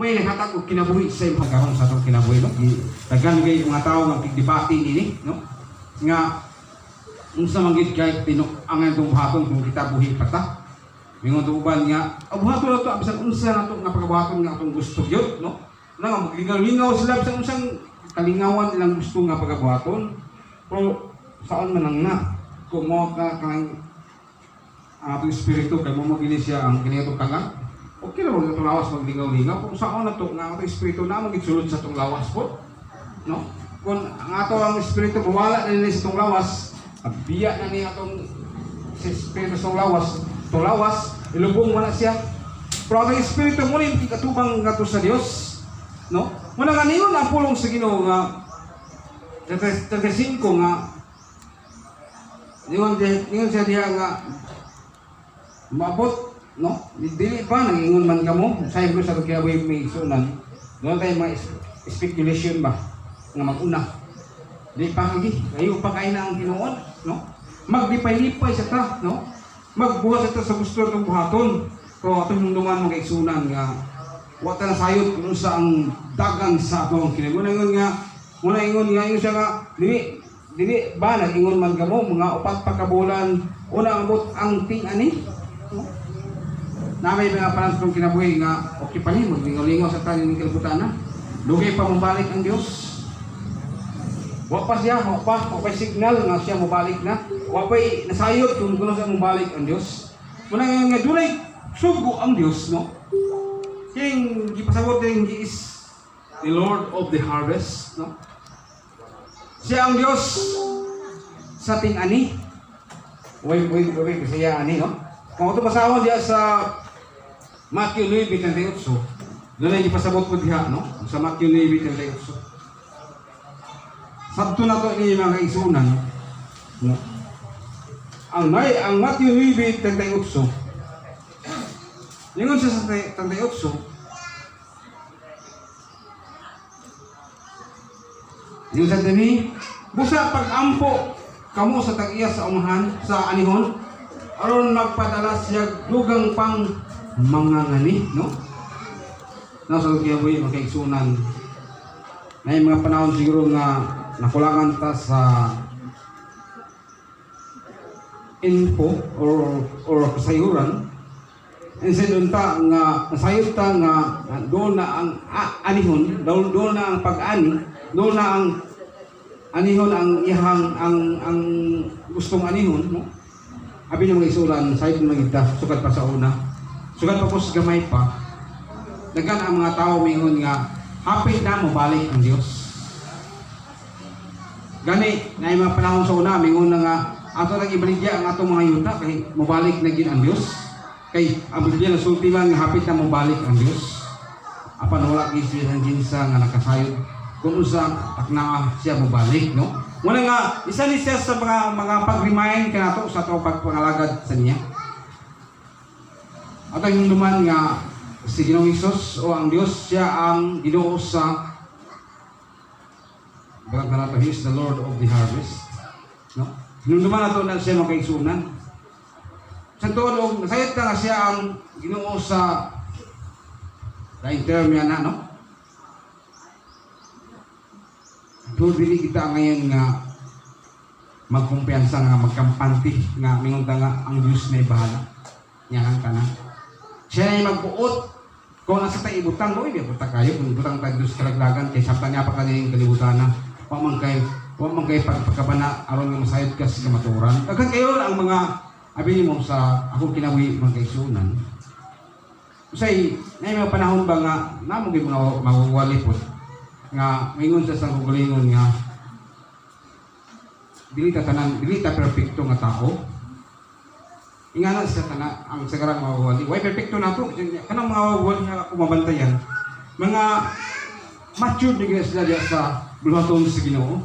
may hatag og kinabuhi sa imong karon sa atong kinabuhi, no? Daghan kay mga tawo nga debate ini, no? Nga unsa man gid kay ang atong buhaton kung kita buhi pa ta. Mingon to uban nga, buhaton na to bisan unsa nato nga pagbuhaton nga atong gusto gyud, no? Nga maglingaw-lingaw sila bisan unsang kalingawan ilang gusto nga pagbuhaton. Pero saan man ang na kung mo ka kang atong espiritu kay mo magili siya ang kiniadtong tanan. Okay na mo itong lawas maglingaw-lingaw. Kung saan na ito, nga itong espiritu na magigsulod sa itong lawas po. No? Kung ang ato ang espiritu, mawala na nila sa itong lawas, biya na niya itong espiritu sa itong lawas, ilubong mo na siya. Pero ang espiritu mo na yung katubang nga sa Diyos. No? Muna nga ningon ang pulong sa Ginoo nga 35 nga ningon siya diya nga maabot, no? Dili pa nangingon man kamo say ko sa kinabuhi may sunan. Doon tayo mga speculation ba nga maguna. Di pa lagi kayo pa kay na ang tinuod, no? Maglipay-lipay sa ta, no? Magbuhat sa sa gusto ng buhaton. Pero atong nundungan mga igsunan nga wa ta nasayod kuno sa ang dagang sa atong kinabuhi nga muna ingon nga yung siya nga dili ba nag-ingon man kamo mga upat pa ka bulan una abot ang ting ani, no? Na may mga parang kung kinabuhi nga okay pa rin maglingaw-lingaw sa tanin ng kalibutan na lugay pa mabalik ang Diyos. Wa pa siya, wa pa signal nga siya mabalik na, wa pa nasayod kung kuno siya mabalik ang Diyos. Muna nga dunay sugo ang Diyos, no? King gipasabot din is the Lord of the harvest, no? Siya ang Diyos sa ting-ani. Wait, kasi siya ani, no? Kung ito basahon diya sa Matthew 9:38, doon ay ipasabot ko diha, no? Sa Matthew 9:38. Sabto na to ni mga kaisunan, no? Ang Matthew 9:38. Lingon sa 38. Yung sa dini, busa pag-ampo kamo sa tag-iya sa umahan, sa anihon, aron magpadala siya dugang pang mga ngani, no? Nasa kiyaboy makaigsunan. May mga panahon siguro nga nakulangan ta sa info or kasayuran. Instead doon ta nga nasayod ta nga doon na ang anihon, doon na ang pag-ani, doon na ang anihon ang ihang ang gustong anihon, no? Abi ng mga isulan, sayod ng mga sukat pa sa una. Sukat pa po sa gamay pa. Dagan ang mga tao mingon nga hapit na mabalik ang Diyos. Gani, na mga panahon sa una, mingon na nga ato nang ibaligya ang atong mga yuta kay mabalik na gid ang Diyos. Kay ang Biblia nasulti man nga hapit na mabalik ang Diyos. Apan wala gid ang ginsa nga nakasayod kung usa takna siya mabalik, no? Muna nga isa ni siya sa mga pag-remind kanato sa ato pagpangalagad sa niya. At ang hinduman nga si Ginoong Hesus o ang Diyos siya ang Ginoo sa balang kanato, He is the Lord of the harvest, no? Hinduman nato na siya makaigsunan. Sa tuod og nasayod ta nga siya ang Ginoo sa daing term yan na, no? Doon dili kita ngayon nga magkumpiyansa nga magkampante nga mingon ta nga ang Diyos na ibahala. Yan ka na. Siya na magbuot kung nasa tayo ibutang, no? Ibutang kayo kung ibutang tayo Diyos kalaglagan kay sabta niya pa kanilang kalibutan na huwag man kay pagpagkabana aron nga masayod ka sa kamaturan. Agad kayo ang mga abili mo sa akong kinabuhi mga kaisunan. Usay, na yung mga panahon ba nga namugay mga mawawalipot nga mingon sa gugulingon nga dili ta perfecto nga tao. Ingana sa tanan ang sagarang mawawali. Why perfecto nato? Kanang mawawali nga ako mabantayan. Mga matured na sila diya sa buluhaton sa Ginoo.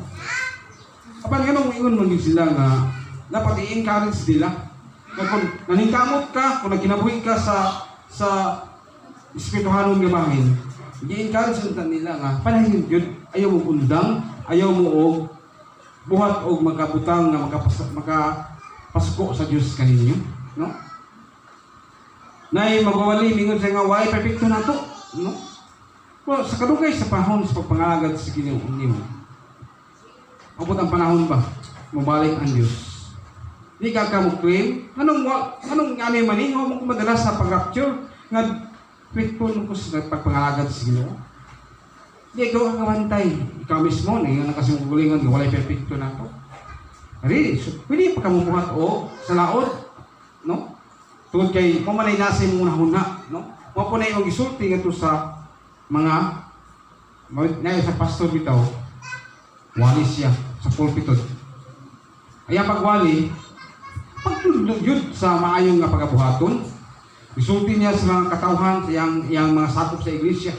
Apan ganong ingon man sila nga dapat i-encourage nila. Kung naningkamot ka, kung nagkinabuhi ka sa espirituhanon nga bahin, i-encourage nila nga panahin yun, ayaw mo undang, ayaw mo og buhat og magkabutang nga makapasuko sa Diyos kaninyo, no? Nay magwawali mingon sa nga why perfecto nato, no? Well, sa kadugay sa panahon sa pagpangalagad sa Ginoo nimo. Abot ang panahon ba? Mabalik ang Diyos. Di ka mo claim. Anong ano man ni? Huwag mo madalas sa pag-rapture. Nga, faithful mo ko sa pagpangalagad sa Ginoo. Di ikaw ang kamantay. Ikaw mismo, na yung nakasimugulingon, walay perfecto na ito. Really, so, pwede pa ka buhat o sa laod. No? Tungkol kay, pamanay nasa yung muna-huna. No? Mga po na yung gisulti nga ito sa mga na sa pastor bitaw. Wali siya sa pulpitod. Ayan pagwali, pagtulog yun sa maayong nga pagabuhaton. Isulti niya sa mga katawhan, sa iyang mga sakop sa iglesia.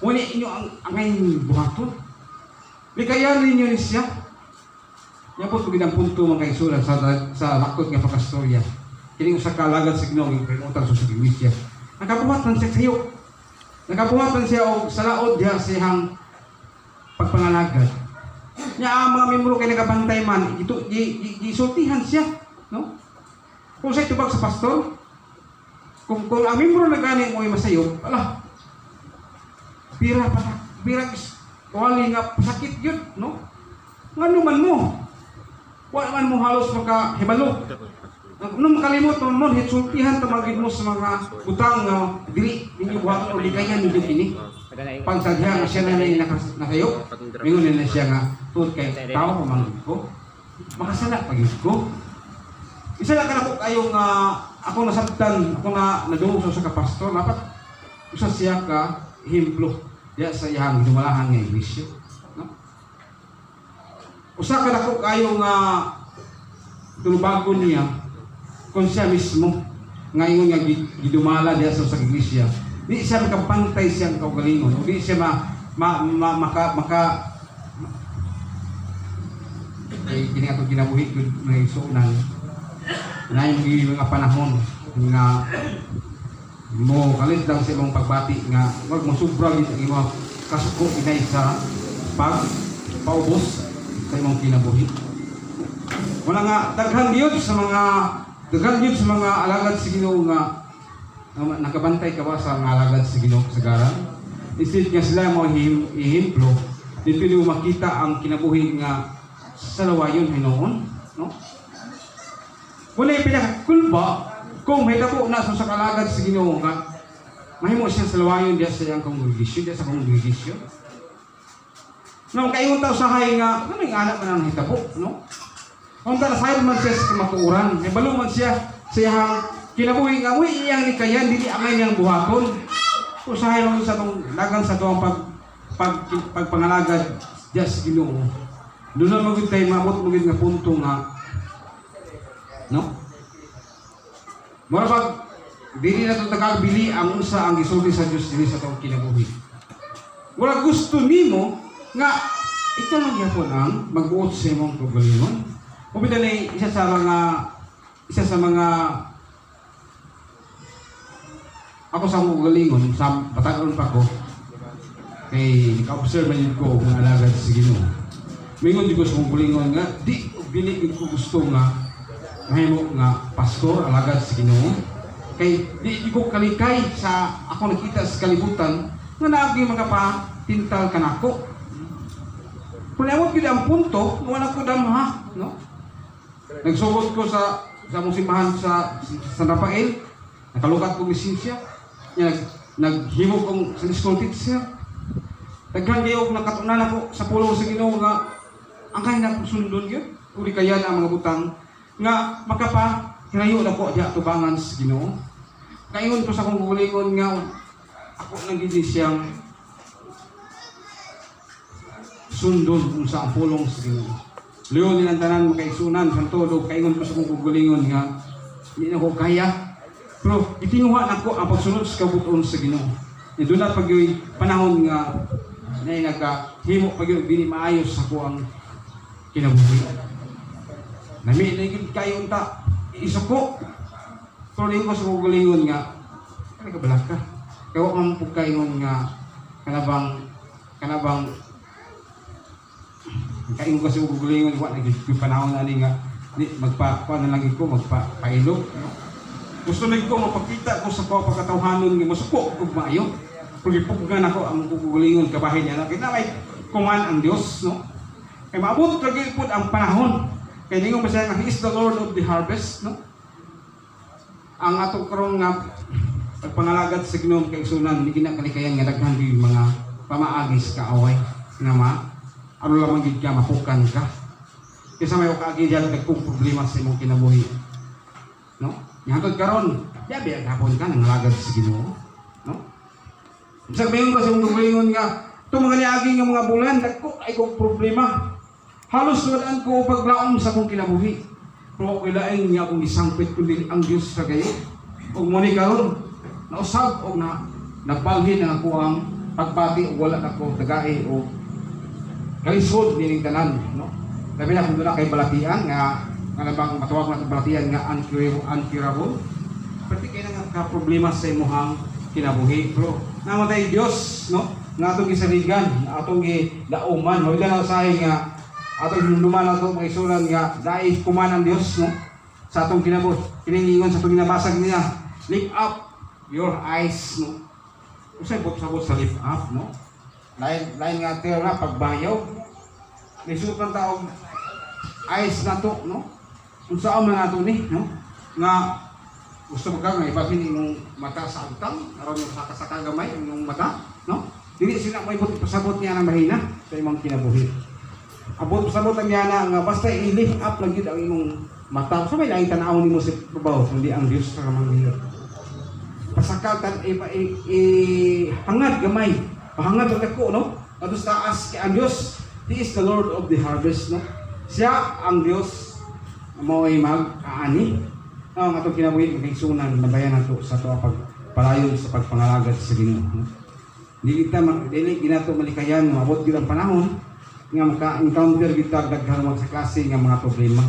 Ngunit inyo ang ngayon buhaton. Di kaya ninyo ni siya. Yan po ito ang punto mga kaisulan sa lakot nga pagkastorya. Kining usa ka alagad sa Ginoo ng pangutang sa iglesia. Nakabuhatan siya sayo. Nakabuhatan siya og sa laod diha sa iyang pagpangalagad. Nya ang mga membro kay nagabantay man, gisultihan siya, no? Kung sa tubag sa pastor, kung ang membro na gani mo masayo, ala. Pira wali nga sakit yun, no? Ngano man mo? Wa man mo halos makahibalo. Nung makalimot mo, hitsultihan tamagid mo sa mga butang nga dili ninyo buhat o ligayan ninyo kini. Pagsadya nga siya na nakayo, mingon na siya nga, tuot kay tao pamangin ko, makasala pagin ko. Isa lang ka na po kayong ako nasabtan, ako na nadungso sa kapastor, dapat usa siya ka himplo diya sa iyang dumalahan nga iglesia. No? Usa ka na po kayong tulubagon niya, kung siya mismo, ngayon nga gidumala diya sa iglesia. Di siya makapantay siyang kaugalingon, o di siya kini ato ginabuhi ko na isunan na yung mga panahon nga mo kalit lang sa imong pagbati nga wag mo sobra gid ang imong kasuko inay sa paubos sa imong kinabuhi. Wala nga daghan gyud sa mga alagad sa Ginoo nga nakabantay ka ba sa mga alagad sa Ginoo sa garan. Instead nga sila mo ihimplo dito niyo makita ang kinabuhi nga sa lawayon hinoon, no? Wala yung pinakakulba kung may tabo na sa kalagad sa Ginoo nga mahimo siya sa lawayon diya sa iyang kongregasyon, diya sa kongregasyon. Nung kaingon taw sahay nga, ano yung anak man ang hitabo, no? Kung talasayad man siya sa kamatuuran, may balo man siya sa iyang kinabuhi nga, uy, iyang ni kayan, dili angay niyang buhaton. Usahay lang sa itong lagan sa itong pagpangalagad diya sa Ginoo. Doon na magiging tayo maabot magiging nga punto nga, no? Mura pag dili na itong tagabili ang unsa ang gisulti sa Diyos dili sa itong kinabuhi. Wala gusto nimo nga ito lang yapon ang magbuot sa imong kaugalingon. Kumita na isa sa mga ako sa mong kaugalingon sa batagon pa ko kay naka-observe man ko kung alagad sa Ginoo. Mingon di ko sa mong kaugalingon nga di dili ko gusto nga mahimo nga pastor alagad sa Ginoo. Kay di ko kalikay sa ako nakita sa kalibutan nga naagi mga patintal kanako. Kung awat gid ang punto, wala ko damha, no? Nagsugod ko sa mong simbahan sa San Rafael, nakalukat ko lisensya, naghimo kong sa school teacher. Daghan kayo nakatunan ako sa pulong sa Ginoo nga ang kay na sundon gyud, uri kaya ang mga butang nga makapa hinayo na ko diha tubangan sa Ginoo. Kaingon ko sa kong gulingon nga ako nang gid siyang sundon kung sa ang pulong sa Ginoo. Leon nilang tanan makaisunan santo kaingon ko sa kong gulingon nga hindi na ko kaya. Pero itinguha na ko ang pagsunod sa kabuton sa Ginoo. Doon na pag panahon nga na nagkahimo pag bini maayos sa ko ang kinabuhi. Nami na yun kayo unta isuko. Pero din ko sa gulingon nga kanagabalak ka. Kaya man po kaingon nga kanabang kaingon ko sa gulingon wa naging panahon na nga di magpa na lang ko magpailog. Gusto lang ko mapakita ko sa pagkatawhanon nga masuko ug maayo. pagipuggan ako ang kugulingon kabahin niya. Kaya may kuman ang Dios, no? Kaya maabot lagi po ang panahon. Kaya ninyo masaya nga, He is the Lord of the harvest, no? Ang atong karong nga pagpangalagad sa Ginoo kay sunan, hindi kinakalikayang nga daghan di mga pamaagis kaaway nga ano lamang gid ka mapukan ka. Kaysa may kaagi diyan kung problema sa imong kinabuhi. No? Hangtod karon, yabi gapon ka nang lagad sa Ginoo, no? Bisag mayon ko sa imong gulingon nga itong mga niaging nga mga bulan, dagko ay kong problema. Halos wadaan ko paglaom sa akong kinabuhi. Pero kilaing niya akong isangpit kundi ang Diyos sa kayo. O muni karon, nausab o nagbalhin na ako ang pagbati o wala na ko tagai o kalisod nining tanan, no? Labi na kung doon na kay balatian nga nabang matawag na balatian nga uncurable. Pati kayo nga problema sa imuhang kinabuhi. Pero namatay Diyos, no? Nga atong gisaligan, atong gidauman, mawala na usahay nga atong hinuluman na ito mga isulan nga dahil kuman ang Diyos, no? Sa atong kinabuhi, kiningingon sa atong ginabasag niya, lift up your eyes, no? Usay sabot sa lift up, no? Lain nga tayo na pagbayaw, nisuot ng taong eyes na to, no? Kung saan man nato ni, no? Nga gusto mo ka nga ibagin yung mata sa agtang, aron yung sakagamay yung mata, no? Dili sila may pasabot niya ng mahina sa imong kinabuhi. Abot pasabot ang niya nga basta i-lift up lang yun ang imong mata. So may laing tanawon nimo sa babaw, kundi ang Dios sa kamanghihot. Pasakatan hangad gamay, pahangad ang dako, no? Adus taas kay ang Dios, He is the Lord of the harvest, no? Siya ang Dios mao ay mag-aani. Ang atong kinabuhi magigsunan nabayan nato sa tuwa pagpalayon sa pagpangalagad sa Ginoo, no? Dili ginato malikayan maabot gyud ang panahon nga maka-encounter kita daghan sa klase nga mga problema.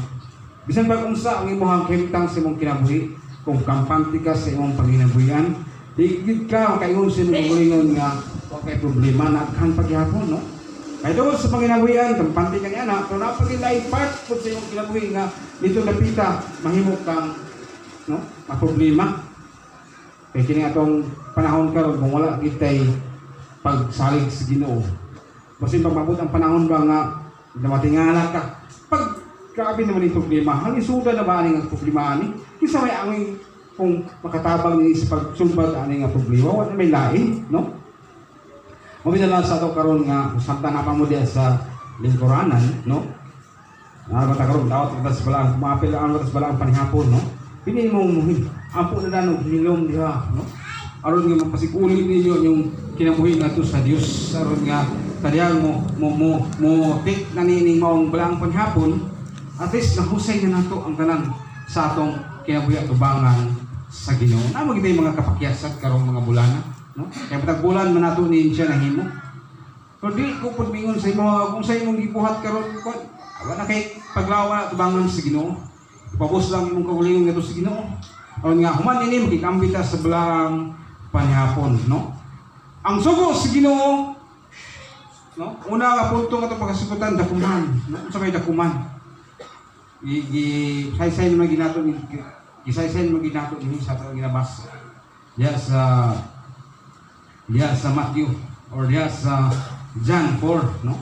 Bisan ba unsa ang imong himtang sa imong kinabuhi, kung kampante ka sa imong panginabuhian, di gid ka kaingon sa imong gulingon nga wa kay problema na aghan pagyapon, no? Kay tungod sa panginabuhian, kampante ka niya na, pero napagilay part po sa imong kinabuhi nga dito napita mahimo kang no, maproblema. Kaya kini atong panahon karon kung wala kitay pagsalig sa Ginoo. Basin pagmabot ang panahon ba nga namatingala ka. Pag grabe naman yung problema, halisuda na ba aning ang problema ani? Kisa may angin kung makatabang ni sa pagsulbad aning ang problema, wala may lain, no? Mabila lang sa ato karon nga samtang apa mo diya sa lingkuranan, no? Bata karon daot kita sa balang maapil ang sa balang panihapon, no? Pili mo muhin. Ampo na danog hilom diha, no? Aron nga mapasikulit ninyo yung kinabuhi nga to sa Dios. Aron nga kadiyang mo tik na nining maong balang panhapon, at least nahusay na nato ang tanan sa atong kinabuhi at ubangan sa Ginoo. Namo gid mga kapakyasat karong mga bulana, no? Kaya patag bulan man nato ni siya nahimo. Pero di ko pud mingon sa imo kung sa imong gibuhat karon wala kay paglawa at ubangan sa Ginoo. Ipabos lang imong kaulingon ngadto sa Ginoo. Aron nga human ini magikambita sa balang panhapon, no? Ang sugo sa Ginoo, no? Una nga punto nga itong pagkasukutan, dakuman. No? Sa may dakuman. Isaysay naman ginato ni sa itong ginabas. Diya sa Matthew or diya sa John 4, no?